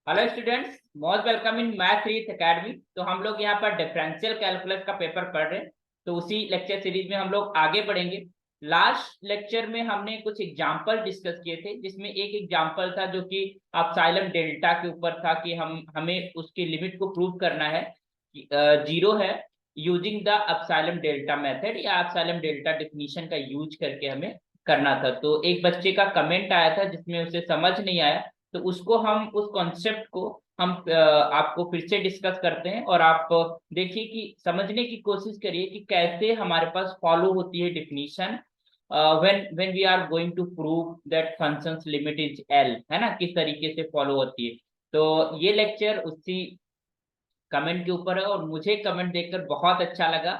Hello students, most welcome in math three academy. तो हम लोग यहाँ पर डिफरेंशियल कैलकुलस का पेपर पढ़ रहे हैं। तो उसी लेक्चर सीरीज में हम लोग आगे बढ़ेंगे। लास्ट लेक्चर में हमने कुछ एग्जांपल डिस्कस किए थे, जिसमें एक एग्जांपल था जो कि अपसाइलम डेल्टा के ऊपर था कि हम हमें उसकी लिमिट को प्रूव करना है कि जीरो है यूजिंग द अपसाइलम डेल्टा मेथड या अपसाइलम डेल्टा डेफिनेशन का यूज करके हमें करना था। तो एक बच्चे का कमेंट आया था जिसमें उसे समझ नहीं आया, तो उसको हम उस कॉन्सेप्ट को हम आपको फिर से डिस्कस करते हैं और आप देखिए कि समझने की कोशिश करिए कि कैसे हमारे पास फॉलो होती है definition when we are going to prove that functions limit is L, है ना, किस तरीके से फॉलो होती है। तो ये लेक्चर उसी कमेंट के ऊपर है और मुझे कमेंट देखकर बहुत अच्छा लगा,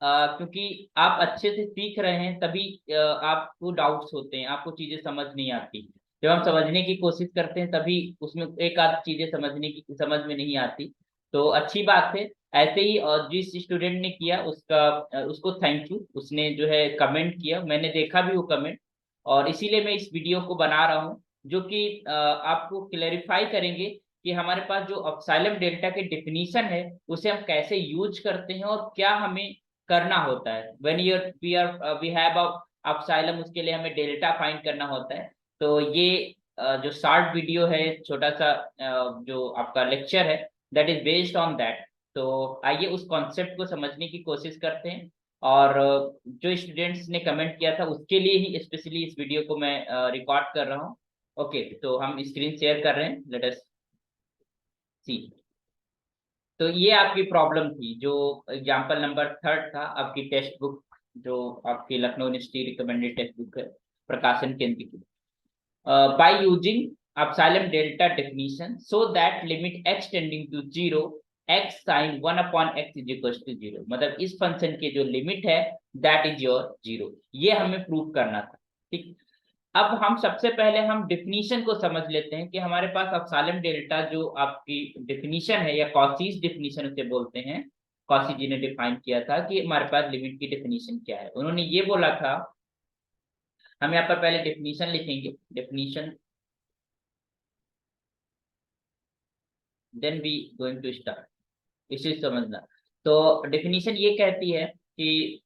क्योंकि आप अच्छे से सीख रहे हैं तभी आपको डाउट्स होते हैं, आपको चीजें समझ नहीं आती। जब हम समझने की कोशिश करते हैं तभी उसमें एक आध चीजें समझ में नहीं आती। तो अच्छी बात है। ऐसे ही और जिस स्टूडेंट ने किया उसको थैंक यू, उसने जो है कमेंट किया, मैंने देखा भी वो कमेंट, और इसीलिए मैं इस वीडियो को बना रहा हूँ जो कि आपको क्लेरिफाई करेंगे कि हमारे पास जो अपसाइलम डेल्टा के डेफिनीशन है उसे हम कैसे यूज करते हैं और क्या हमें करना होता है। व्हेन वी हैव अपसाइलम, उसके लिए हमें डेल्टा फाइंड करना होता है। तो ये जो शॉर्ट वीडियो है, छोटा सा जो आपका लेक्चर है, that is based on that. तो आइए उस कॉन्सेप्ट को समझने की कोशिश करते हैं। और जो स्टूडेंट्स ने कमेंट किया था उसके लिए ही स्पेशली इस वीडियो को मैं रिकॉर्ड कर रहा हूँ। ओके, तो हम स्क्रीन शेयर कर रहे हैं, लेट अस सी। तो ये आपकी प्रॉब्लम थी जो एग्जाम्पल नंबर थर्ड था आपकी टेक्स्ट बुक, जो आपकी Lucknow university recommended text book है, प्रकाशन केंद्र की। By using epsilon delta definition so that limit x tending to zero x sine one upon x is equal to zero, मतलब इस फंक्शन की जो लिमिट है दैट इज योर जीरो, ये हमें prove करना था। ठीक। अब हम सबसे पहले हम डिफिनीशन को समझ लेते हैं कि हमारे पास अपसाइलम डेल्टा जो आपकी डिफिनीशन है या कॉसीज डिफिनीशन उसे बोलते हैं। कॉसी जी ने डिफाइन किया था कि हमारे पास लिमिट की डिफिनीशन क्या है। उन्होंने ये बोला था, हम यहाँ पर पहले डिफिनीशन लिखेंगे, definition, then we going to start, इसे समझना। तो डिफिनीशन ये कहती है कि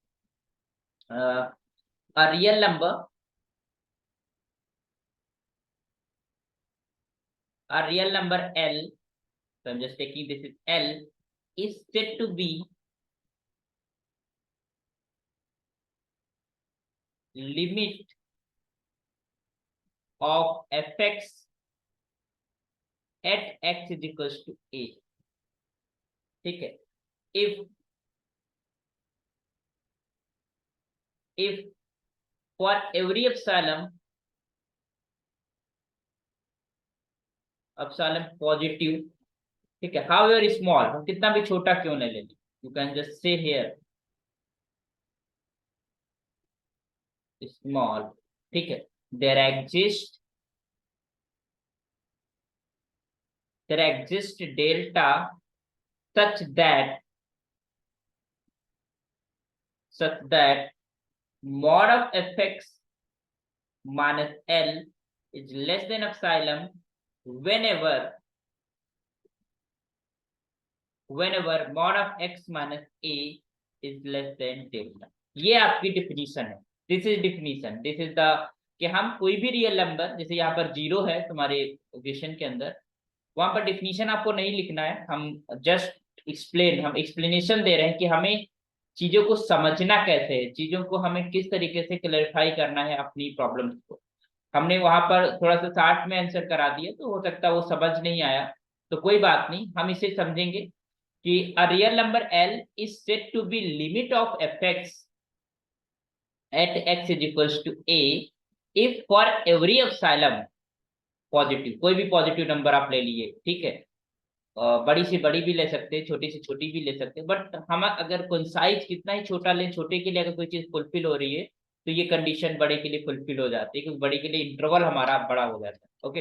a real number, a real number L, so I'm just taking this is L, is said to be limit of fx at x is equals to a। ठीक है। if for every epsilon positive, ठीक है, however small, हम कितना भी छोटा क्यों न ले लें, you can just say here small, ठीक है, there exist delta such that mod of fx minus L is less than epsilon whenever mod of x minus a is less than delta। ये आपकी डिफिनीशन है। This is definition, this is the, कि हम कोई भी real number, जैसे यहाँ पर जीरो है तुम्हारे क्वेश्चन के अंदर, वहां पर डिफिनीशन आपको नहीं लिखना है, हम जस्ट हम एक्सप्लेनेशन दे रहे हैं कि हमें चीजों को समझना कैसे है, चीजों को हमें किस तरीके से क्लैरिफाई करना है अपनी प्रॉब्लम्स को। हमने वहां पर थोड़ा सा शार्ट में आंसर करा दिया, तो हो सकता है वो समझ नहीं आया, तो कोई बात नहीं, हम इसे समझेंगे कि a real number L is said to be limit of fx at x is equals to a if for every epsilon positive, कोई भी पॉजिटिव नंबर आप ले लिए, ठीक है, बड़ी से बड़ी भी ले सकते हैं, छोटी से छोटी भी ले सकते हैं, बट हम अगर कोई साइज कितना ही छोटा लें, छोटे के लिए अगर कोई चीज फुलफिल हो रही है तो ये कंडीशन बड़े के लिए फुलफिल हो जाती है, क्योंकि बड़े के लिए इंटरवल हमारा बड़ा हो जाता है। Okay,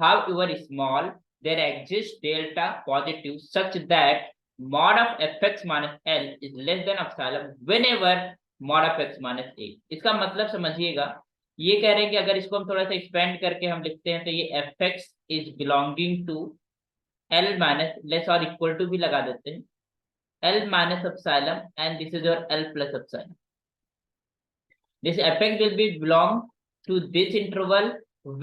however small there exist delta positive such that mod of fx minus l is less than epsilon whenever mod of x minus a। इसका मतलब समझिएगा, ये कह रहे हैं कि अगर इसको हम थोड़ा सा एक्सपेंड करके हम लिखते हैं तो ये fx is belonging to L minus less और इक्वल टू भी लगा देते हैं, L minus epsilon and this is your L plus epsilon. This fx will be belong to this interval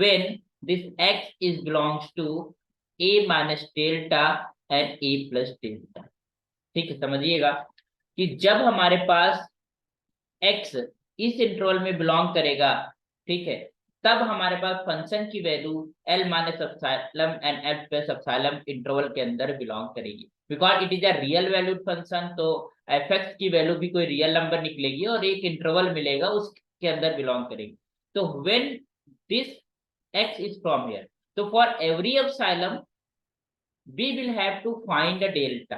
when this x is belongs to a minus delta and a plus delta. ठीक है, समझिएगा कि जब हमारे पास x इस interval में belong करेगा, ठीक है, तब हमारे पास फंक्शन की value l minus epsilon and l plus epsilon interval के अंदर बिलोंग करेगी, because it is a real valued function. तो fx की वैल्यू भी कोई रियल नंबर निकलेगी और एक इंटरवल मिलेगा उसके अंदर बिलोंग करेगी. तो when this x is from here, तो for every epsilon we will have to find a delta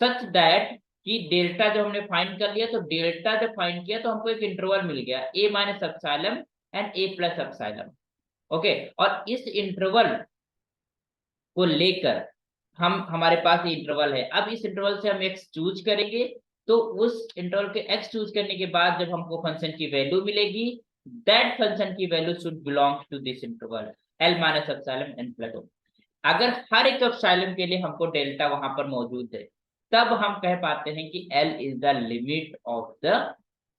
such that कि डेल्टा जब हमने फाइंड कर लिया, तो डेल्टा जब फाइंड किया तो हमको एक इंटरवल मिल गया a minus epsilon and a plus epsilon. Okay, और इस इंटरवल को लेकर हमारे पास ये इंटरवल है. अब इस इंटरवल से हम x चूज करेंगे, तो उस इंटरवल के x चूज करने के बाद जब हमको फंक्शन की वैल्यू मिलेगी, दैट फंक्शन की value should belong to this interval l minus epsilon and plus. अगर हर एक एप्सिलॉन के लिए हमको डेल्टा वहां पर मौजूद है, तब हम कह पाते हैं कि L is the limit of the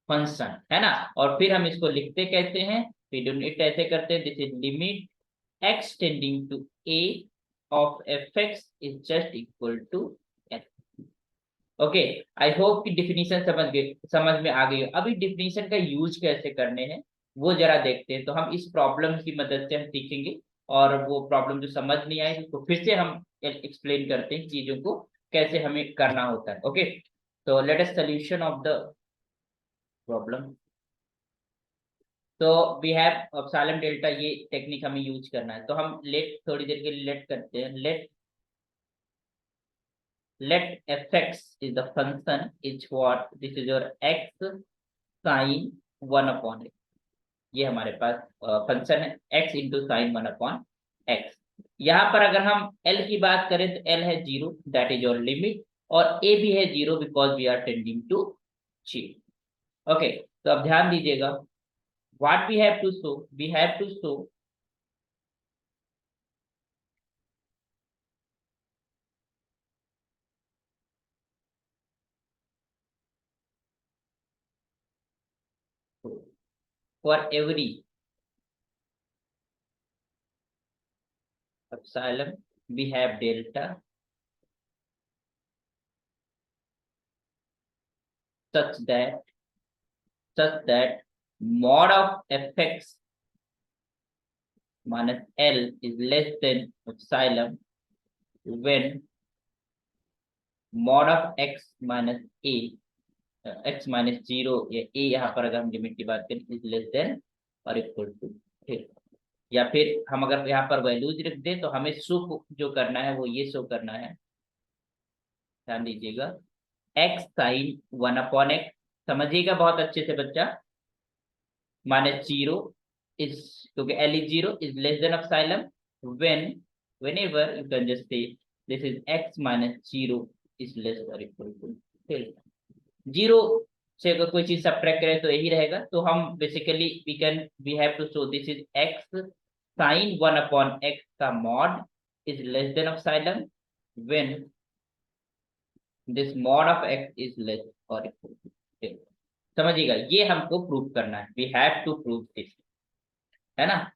function, है ना. और फिर हम इसको लिखते कैसे हैं, फिर ऐसे करते हैं, this is limit x tending to a of fx is just equal to l. Okay, I hope कि डिफिनीशन समझ में आ गई हो. अभी डिफिनीशन का यूज कैसे करने हैं वो जरा देखते हैं. तो हम इस प्रॉब्लम की मदद से हम सीखेंगे, और वो प्रॉब्लम जो समझ नहीं आए तो फिर से हम एक्सप्लेन करते हैं चीजों को कैसे हमें करना होता है. ओके, तो let us solution of the problem. तो वी हैव एप्सिलॉन डेल्टा, ये टेक्निक हमें यूज करना है. तो हम लेट थोड़ी देर के लिए लेट करते हैं. let fx is the function is what, this is your x sin 1 upon x. ये हमारे पास फंक्शन है x into sine 1 upon x. यहाँ पर अगर हम l की बात करें तो l है 0, दैट इज योर लिमिट, और a भी है 0 because we are tending to 0. Okay, तो अब ध्यान दीजिएगा, what we have to show, we have to show for every epsilon we have delta such that mod of fx minus L is less than epsilon when mod of x minus a x minus 0 या a, यहाँ पर अगर हम limit की बात करें is less then और equal to, ठीक. या फिर हम अगर यहाँ पर वैल्यूज रख दें तो हमें शो जो करना है वो ये शो करना है. ध्यान दीजिएगा, x साइन 1 अपॉन x, समझिएगा बहुत अच्छे से बच्चा, माइनस 0 इज, क्योंकि L is 0 is less than epsilon when whenever you can just say this is x minus 0 is less or equal to, ठीक. 0 से अगर कोई चीज सब्ट्रैक्ट करें तो यही रहेगा. तो हम basically we have to show this is x sin 1 upon x का mod is less than epsilon when this mod of x is less और इक्वल टू. समझिएगा, ये हमको प्रूव करना है, we have to prove this, है ना.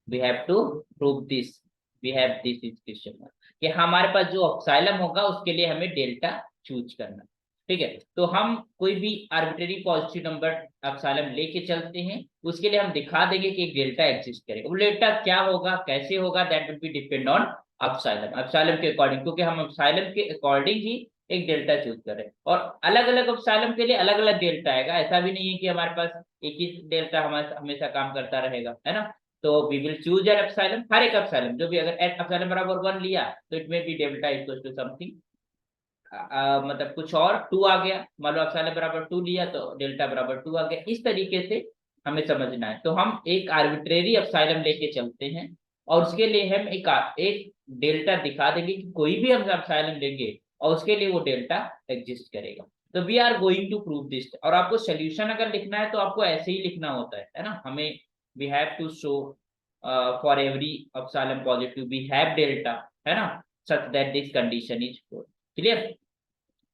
We have to prove this, we have this is question कि हमारे पास जो एप्सिलॉन होगा उसके लिए हमें डेल्टा चूज करना, ठीक है. तो हम कोई भी आर्बिट्रेरी पॉजिटिव नंबर एप्सिलॉन लेके चलते हैं, उसके लिए हम दिखा देंगे कि एक डेल्टा एग्जिस्ट करेगा. वो डेल्टा क्या होगा, कैसे होगा, that will B depend on epsilon के अकॉर्डिंग, क्योंकि हम एप्सिलॉन के अकॉर्डिंग ही एक डेल्टा चूज कर रहे हैं. और अलग अलग एप्सिलॉन के लिए अलग अलग डेल्टा आएगा, ऐसा भी नहीं है कि हमारे पास एक ही डेल्टा हमारे हमेशा काम करता रहेगा, है ना. तो we will choose an epsilon, हर एक एप्सिलॉन जो भी, अगर एप्सिलॉन बराबर 1 लिया तो it may be delta equal to something, मतलब कुछ और 2 आ गया, मान लो एप्सिलॉन बराबर 2 लिया तो डेल्टा बराबर 2 आ गया. इस तरीके से हमें समझना है. तो हम एक आर्बिट्रेरी एप्सिलॉन लेके चलते हैं और उसके लिए हम एक डेल्टा दिखा देंगे कि कोई भी हम एप्सिलॉन लेंगे और उसके लिए वो डेल्टा एग्जिस्ट करेगा. तो we are going to prove this. और आपको सोल्यूशन अगर लिखना है तो आपको ऐसे ही लिखना होता है ना. हमें we have to show for every epsilon positive we have delta, है ना, such that this condition is true. Clear?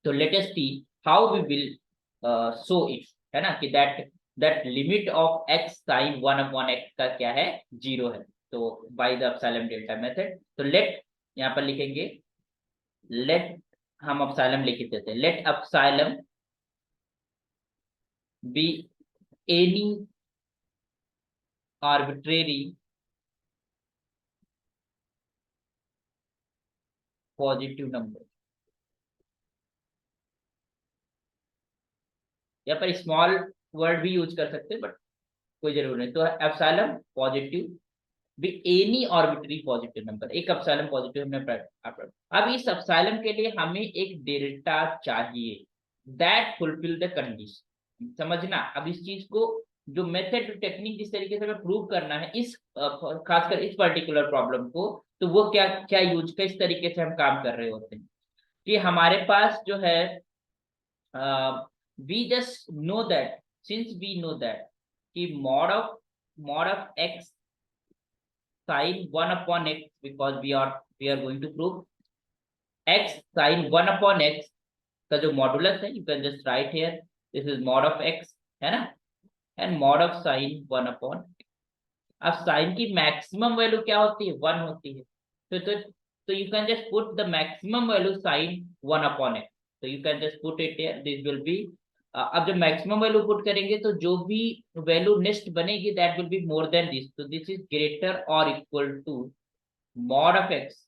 So let us see how we will show it, है ना, कि that limit of x sin 1 upon x का क्या है, 0 है. तो by the epsilon delta method. तो let यहाँ पर लिखेंगे, let हम epsilon लिख देते हैं, let epsilon be any arbitrary positive number. यहाँ पर स्मॉल वर्ड भी यूज कर सकते हैं बट कोई जरूर नहीं. तो एप्सिलॉन पॉजिटिव भी एनी आर्बिट्री पॉजिटिव नंबर, एक एप्सिलॉन पॉजिटिव हमने. अब इस एप्सिलॉन के लिए हमें एक डेल्टा चाहिए दैट फुलफिल द कंडीशन. समझना अब इस चीज को, जो मेथड टेक्निक जिस तरीके से हमें प्रूव करना है इस खासकर इस पर्टिकुलर प्रॉब्लम को, तो वो क्या क्या यूज किस तरीके से हम काम कर रहे होते हैं कि हमारे पास जो है we just know that, since we know that कि mod of x sin 1 upon x, because we are going to prove x sin 1 upon x का जो मॉडुलस है, you can just write here this is mod of x, है ना, and mod of sin 1 upon x. अब sign की maximum value क्या होती है, 1 होती है. तो you can just put the maximum value sin 1 upon x. So you can just put it here, this will be अब जब मैक्सिमम वैल्यू पुट करेंगे तो जो भी वैल्यू नेक्स्ट बनेगी that will be more than this. तो this is greater और equal to mod of x.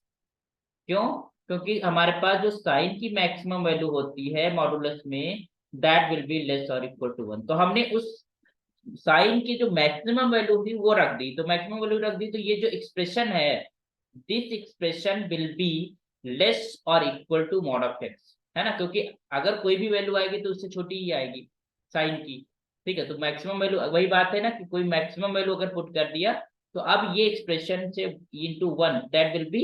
क्यों? क्योंकि हमारे पास जो साइन की मैक्सिमम वैल्यू होती है मॉडुलस में दैट विल बी लेस और इक्वल टू 1. तो हमने उस साइन की जो मैक्सिमम वैल्यू थी वो रख दी, तो मैक्सिमम वैल्यू रख दी, तो ये जो एक्सप्रेशन है this expression will be less और equal to mod of x, है ना, क्योंकि अगर कोई भी वैल्यू आएगी तो उससे छोटी ही आएगी साइन की. ठीक है, तो मैक्सिमम वैल्यू वही बात है ना कि कोई मैक्सिमम वैल्यू अगर पुट कर दिया तो अब ये एक्सप्रेशन से into 1 that will be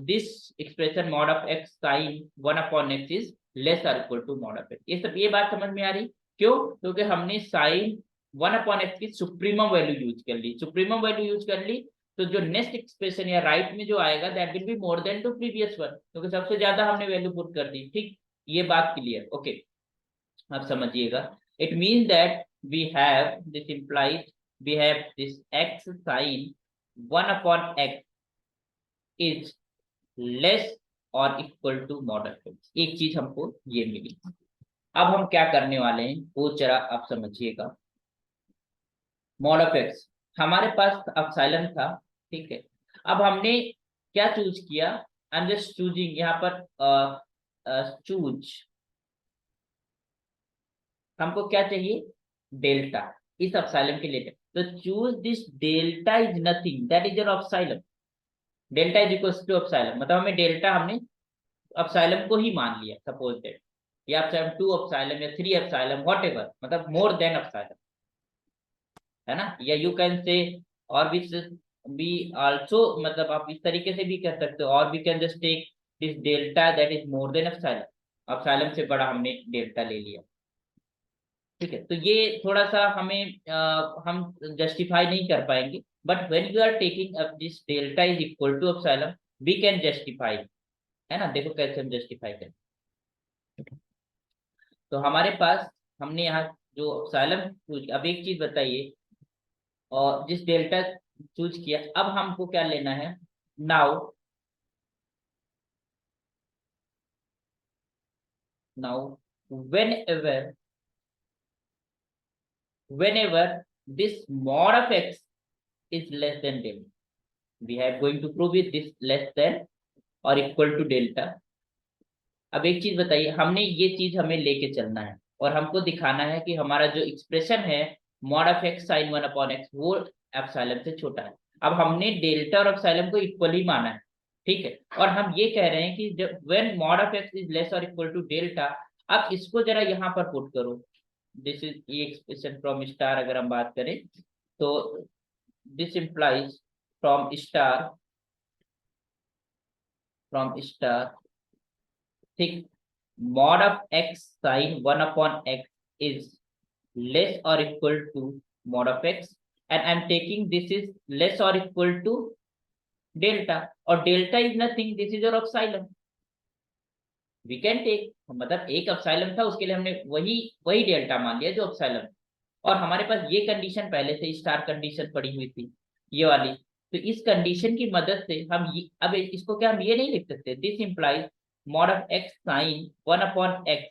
this expression mod of x sine 1 upon x is less और equal to mod of x. ये बात समझ में आ रही? क्यों? क्योंकि हमने साइन 1 अपॉन एक्स की सुप्रीमम वैल्यू यूज कर ली. सुप्रीमम वैल्यू यूज कर ली तो जो नेक्स्ट एक्सप्रेशन या राइट में जो आएगा that will be more than to previous one, क्योंकि सबसे ज्यादा हमने वैल्यू पुट कर दी. ठीक, ये बात क्लियर? ओके, अब समझिएगा. It mean that we have this implies we have this x sin 1 upon x is less और equal to mod of x. एक चीज हमको ये मिली. अब हम क्या करने वाले हैं वो जरा आप समझिएगा. मॉड ऑफ एक्स हमारे पास एप्सिलॉन था, ठीक है. अब हमने क्या चूज किया, आई एम जस्ट चूजिंग यहाँ पर चूज, हमको क्या चाहिए, डेल्टा इस एप्सिलॉन के लिए. तो choose this delta is nothing that is your epsilon. Delta is equal to epsilon, मतलब हमें डेल्टा हमने एप्सिलॉन को ही मान लिया, सपोज दैट या एप्सिलॉन 2 एप्सिलॉन या 3 एप्सिलॉन व्हाटएवर, मतलब मोर देन एप्सिलॉन, है ना. या यू कैन से और भी आल्सो, मतलब आप इस तरीके से भी कर सकते हो, और we can just take this delta that is more than epsilon. Epsilon से बड़ा हमने डेल्टा ले लिया. ठीक है, तो ये थोड़ा सा हमें हम जस्टिफाई नहीं कर पाएंगे, but when you are taking up this delta is equal to epsilon we can justify, है ना. देखो कैसे हम जस्टिफाई करें. तो हमारे पास हमने यहाँ जो एप्सिलॉन, अब एक चीज बताइए, और जिस डेल्टा चूज किया अब हमको क्या लेना है. Now whenever this mod of x is less than delta, we have going to prove it this less than or equal to delta. अब एक चीज बताइए, हमने ये चीज हमें लेके चलना है और हमको दिखाना है कि हमारा जो एक्सप्रेशन है mod of x sin 1 upon x वो एप्सिलॉन से छोटा है. अब हमने डेल्टा और एप्सिलॉन को इक्वल ही माना है, ठीक है, और हम ये कह रहे हैं कि जब when mod of x is less और इक्वल टू डेल्टा, अब इसको जरा यहाँ पर पुट करो. दिस इज ये एक्सप्रेशन फ्रॉम स्टार अगर हम बात करें तो दिस इंप्लाइज फ्रॉम स्टार, ठीक, mod of x sin 1 upon x is less or equal to mod of x, and I'm taking this is less or equal to delta, और delta is nothing, this is your epsilon. We can take, मतलब एक epsilon था उसके लिए हमने वही वही delta मान लिया जो epsilon, और हमारे पास ये कंडीशन पहले से स्टार कंडीशन पड़ी हुई थी ये वाली, तो इस कंडीशन की मदद से हम ये, अब इसको क्या हम ये नहीं लिख सकते, this implies mod of x sine 1/x,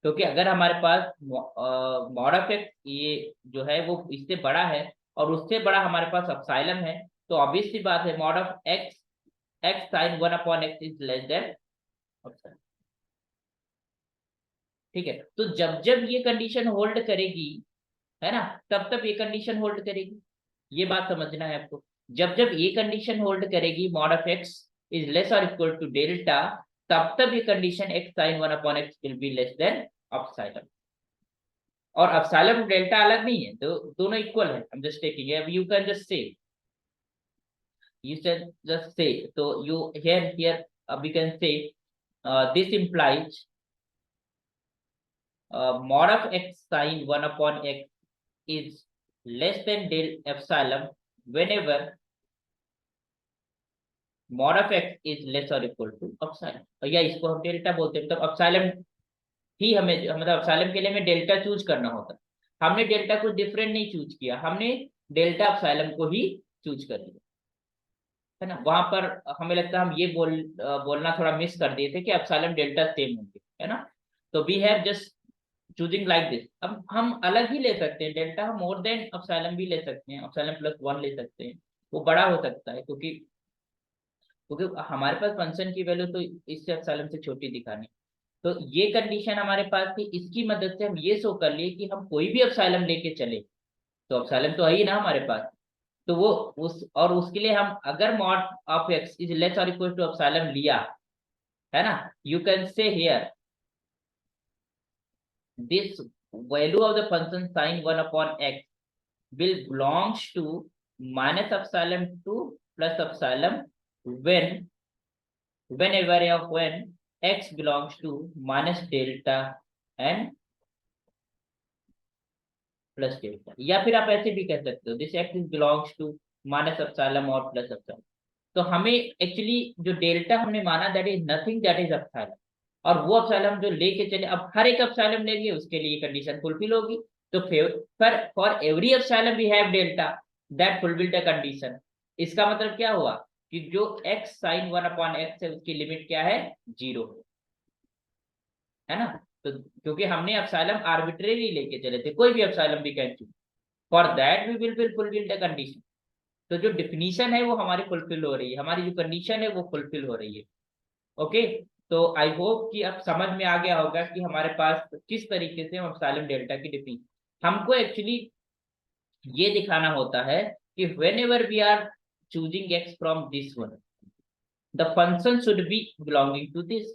क्योंकि अगर हमारे पास मॉड ऑफ एक्स ये जो है वो इससे बड़ा है और उससे बड़ा हमारे पास एप्सिलॉन है, तो ऑब्वियस सी बात है mod of x x sine 1/x is less than epsilon. ठीक है, तो जब जब ये कंडीशन होल्ड करेगी, है ना, तब तब ये कंडीशन होल्ड करेगी, ये बात समझना है आपको। जब जब ये कंडीशन होल्ड करेगी mod of x is less और इक्वल टू डेल्टा, तब तब ये condition x sine 1/x will be less than epsilon. और एप्सिलॉन और डेल्टा अलग नहीं है, तो दोनों इक्वल है। आई एम जस्ट टेकिंग, अब you can just say, you can just say, so you here we can say this implies mod of x sin 1/x is less than del epsilon whenever mod of x is less or equal to epsilon, और या इसको हम delta बोलते हैं, मतलब epsilon ही हमें, मतलब epsilon के लिए हमें डेल्टा चूज करना होता है। हमने डेल्टा कुछ डिफरेंट नहीं चूज किया, हमने डेल्टा epsilon को ही चूज कर लिया, है ना। वहां पर हमें लगता है हम ये बोलना थोड़ा मिस कर दिए थे कि एप्सिलॉन डेल्टा सेम होंगे, है ना। तो we have just choosing like this. अब हम अलग ही ले सकते हैं डेल्टा, हम मोर देन एप्सिलॉन भी ले सकते हैं, एप्सिलॉन प्लस 1 ले सकते हैं, वो बड़ा हो सकता है, क्योंकि क्योंकि हमारे पास फंक्शन की वैल्यू तो इससे एप्सिलॉन से छोटी दिखानी। तो ये कंडीशन हमारे पास थी, इसकी मदद से हम ये शो कर लिए कि हम कोई भी एप्सिलॉन लेके चले तो एप्सिलॉन तो है ही ना हमारे पास, तो वो उस और उसके लिए हम अगर mod of x is less और इक्वल टू एप्सिलॉन लिया, है ना, you can say here this value of the function sin 1/x will belongs to minus epsilon to plus epsilon when whenever of when x belongs to minus delta and plus delta, या फिर आप ऐसे भी कह सकते हो this x is belongs to minus epsilon और plus epsilon. तो हमें एक्चुअली जो डेल्टा हमने माना that is nothing, that is epsilon, और वो एप्सिलॉन जो लेके चले, अब हर एक एप्सिलॉन लेंगे उसके लिए कंडीशन फुलफिल होगी। तो for every epsilon we have delta that fulfil the condition. इसका मतलब क्या हुआ कि जो x sin 1/x है उसकी लिमिट क्या है, 0, है ना। तो क्योंकि हमने एप्सिलॉन आर्बिट्रेरी लेके चले थे, कोई भी एप्सिलॉन भी can choose, for that we will fulfil the condition. तो जो डिफिनीशन है वो हमारी फुलफिल हो रही है, हमारी जो कंडीशन है वो फुलफिल हो रही है। ओके, तो आई होप कि अब समझ में आ गया होगा कि हमारे पास किस तरीके से हम एप्सिलॉन डेल्टा की डिफिनीशन, हमको एक्चुअली ये दिखाना होता है कि whenever we are choosing x from this one, the function should be belonging to this,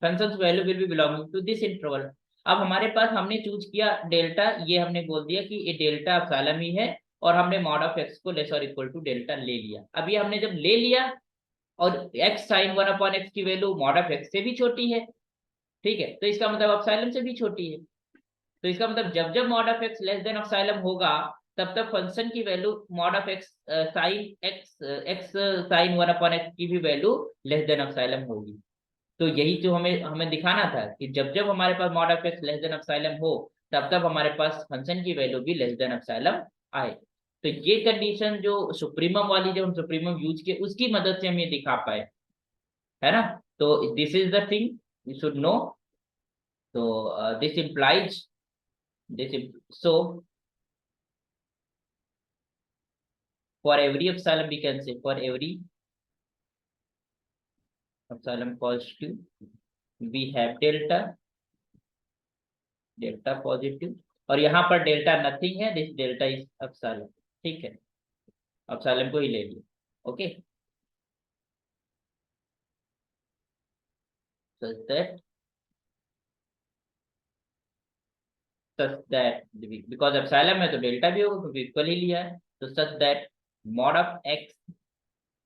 function's value will be belonging to this interval। अब हमारे पास हमने चूज किया डेल्टा, ये हमने बोल दिया कि ये डेल्टा एप्सिलॉन ही है, और हमने मॉड ऑफ एक्स को लेस और इक्वल टू डेल्टा ले लिया। अब ये हमने जब ले लिया और x sin 1/x की वैल्यू मॉड ऑफ एक्स से भी छोटी है, ठीक है, तो इसका मतलब एप्सिलॉन से भी छोटी है। तो इसका मतलब जब जब mod of x less than epsilon होगा, तब तक फंक्शन की value mod of x sine x sine 1/x की भी वैल्यू लेस देन एप्सिलॉन होगी। तो यही जो हमें हमें दिखाना था कि जब जब हमारे पास mod of x less than epsilon हो, तब तब हमारे पास फंक्शन की वैल्यू भी लेस देन एप्सिलॉन आए। तो ये कंडीशन जो सुप्रीमम वाली, जो हम सुप्रीमम यूज किए उसकी मदद से हम ये दिखा पाए, है ना। तो this is the thing you should know. तो this implies so for every epsilon we can say, for every epsilon positive we have delta positive, और यहाँ पर डेल्टा नथिंग है, दिस डेल्टा इज एप्सिलॉन, ठीक है, एप्सिलॉन को ही ले लिया। Okay, such that because epsilon में तो डेल्टा भी होगा क्योंकि इक्वल ही लिया है, तो such that mod of x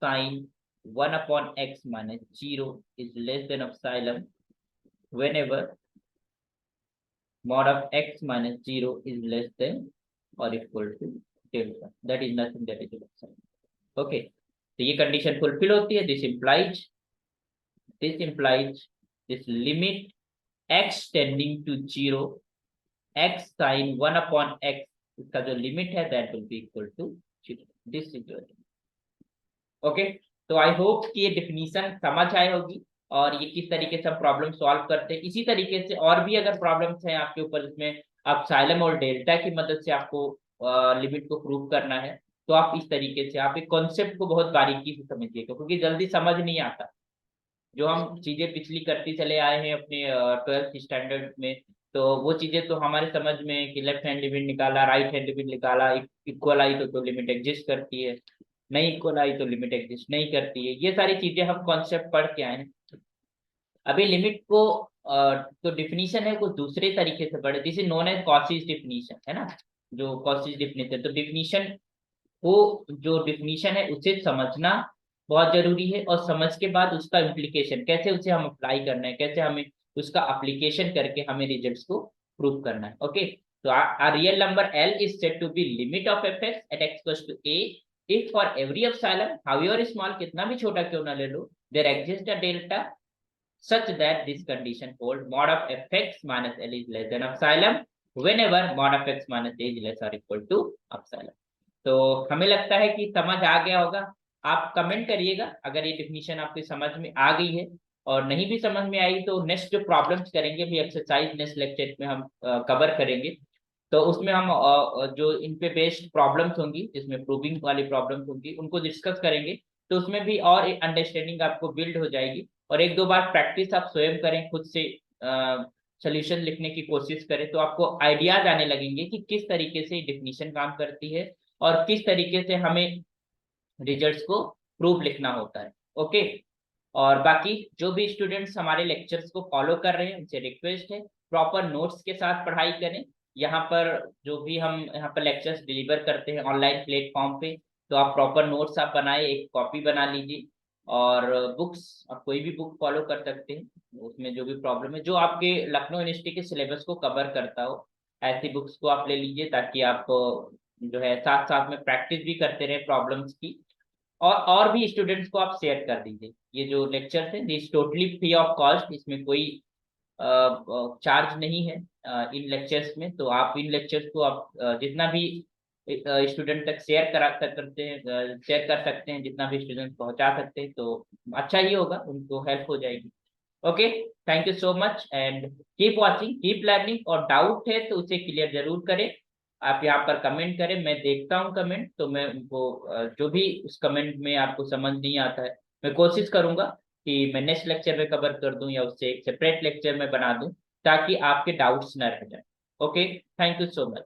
sin 1/x minus 0 is less than epsilon whenever mod of x minus 0 is less than or equal to delta, that is nothing, that is upside. Okay, तो ये condition fulfil होती है। This implies this limit x tending to 0, x sin 1/x, इसका जो limit है that will be equal to 0। This is your, okay. तो I hope कि ये डिफिनीशन समझ आए होगी और ये किस तरीके से हम प्रॉब्लम सॉल्व करते हैं। इसी तरीके से और भी अगर प्रॉब्लम्स हैं आपके ऊपर जिसमें आप साइलम और डेल्टा की मदद से आपको लिमिट को प्रूव करना है, तो आप इस तरीके से आप एक कॉन्सेप्ट को बहुत बारीकी से समझिएगा, क्योंकि जल्दी समझ नहीं आता। जो हम चीजें पिछली करते चले आए हैं अपने 12th स्टैंडर्ड में, तो वो चीजें तो हमारे समझ में कि लेफ्ट हैंड लिमिट निकाला, राइट हैंड लिमिट निकाला, इक्वल आई तो लिमिट एग्जिस्ट करती है, नहीं इक्वल आई तो लिमिट एग्जिस्ट नहीं करती है, ये सारी चीजें हम कॉन्सेप्ट पढ़ के आए हैं। अभी लिमिट को तो डिफिनीशन है वो दूसरे तरीके से पढ़े, this is known as Cauchy's definition, है ना। जो कॉसीज डिफिनीशन, तो डिफिनीशन को, जो डिफिनीशन है उसे समझना बहुत जरूरी है, और समझ के बाद उसका इम्प्लीकेशन कैसे उसे हम अप्लाई करना है, कैसे हमें उसका अप्लीकेशन करके हमें रिजल्ट्स को प्रूव करना है। ओके, तो a real number L is said to be limit of fx at x equals to a if for every epsilon however small, कितना भी छोटा क्यों ना ले लो, there exists a delta such that this condition hold mod of fx minus L is less than epsilon whenever mod of x minus a is less or equal to epsilon। तो हमें लगता है कि समझ आ गया होगा। आप कमेंट करिएगा अगर ये डेफिनेशन आपकी समझ में आ गई है, और नहीं भी समझ में आई तो नेक्स्ट जो प्रॉब्लम्स करेंगे भी एक्सरसाइज नेक्स्ट लेक्चर में हम कवर करेंगे। तो उसमें हम जो इन पे बेस्ड प्रॉब्लम्स होंगी, जिसमें प्रूविंग वाली प्रॉब्लम्स होंगी, उनको डिस्कस करेंगे। तो उसमें भी और अंडरस्टैंडिंग आपको बिल्ड हो जाएगी, और एक दो बार प्रैक्टिस आप स्वयं करें, खुद से सोल्यूशन लिखने की कोशिश करें, तो आपको आइडियाज आने लगेंगे कि किस तरीके से डेफिनेशन काम करती है और किस तरीके से हमें रिजल्ट्स को प्रूव लिखना होता है। ओके, और बाकी जो भी स्टूडेंट्स हमारे लेक्चर्स को फॉलो कर रहे हैं उनसे रिक्वेस्ट है प्रॉपर नोट्स के साथ पढ़ाई करें। यहाँ पर जो भी हम यहाँ पर लेक्चर्स डिलीवर करते हैं ऑनलाइन प्लेटफॉर्म पे, तो आप प्रॉपर नोट्स आप बनाए, एक कॉपी बना लीजिए, और बुक्स आप कोई भी बुक फॉलो कर सकते हैं, उसमें जो भी प्रॉब्लम है जो आपके लखनऊ यूनिवर्सिटी के सिलेबस को कवर करता हो, ऐसी बुक्स को आप ले लीजिए, ताकि आप जो है साथ साथ में प्रैक्टिस भी करते रहे प्रॉब्लम्स की। और भी स्टूडेंट्स को आप शेयर कर दीजिए। ये जो लेक्चर है this totally free of cost, इसमें कोई चार्ज नहीं है इन लेक्चर्स में। तो आप इन लेक्चर्स को आप जितना भी स्टूडेंट तक शेयर करा करते हैं, शेयर कर सकते हैं, जितना भी स्टूडेंट पहुंचा सकते हैं, तो अच्छा ही होगा, उनको हेल्प हो जाएगी। Okay, thank you so much and keep watching, keep learning, और डाउट है तो उसे क्लियर जरूर करें। आप यहाँ पर कमेंट करें, मैं देखता हूँ कमेंट, तो मैं उनको जो भी उस कमेंट में आपको समझ नहीं आता है, मैं कोशिश करूंगा कि मैं नेक्स्ट लेक्चर में कवर कर दूं या उससे एक सेपरेट लेक्चर में बना दूं, ताकि आपके डाउट्स न रह जाए। Okay, thank you so much.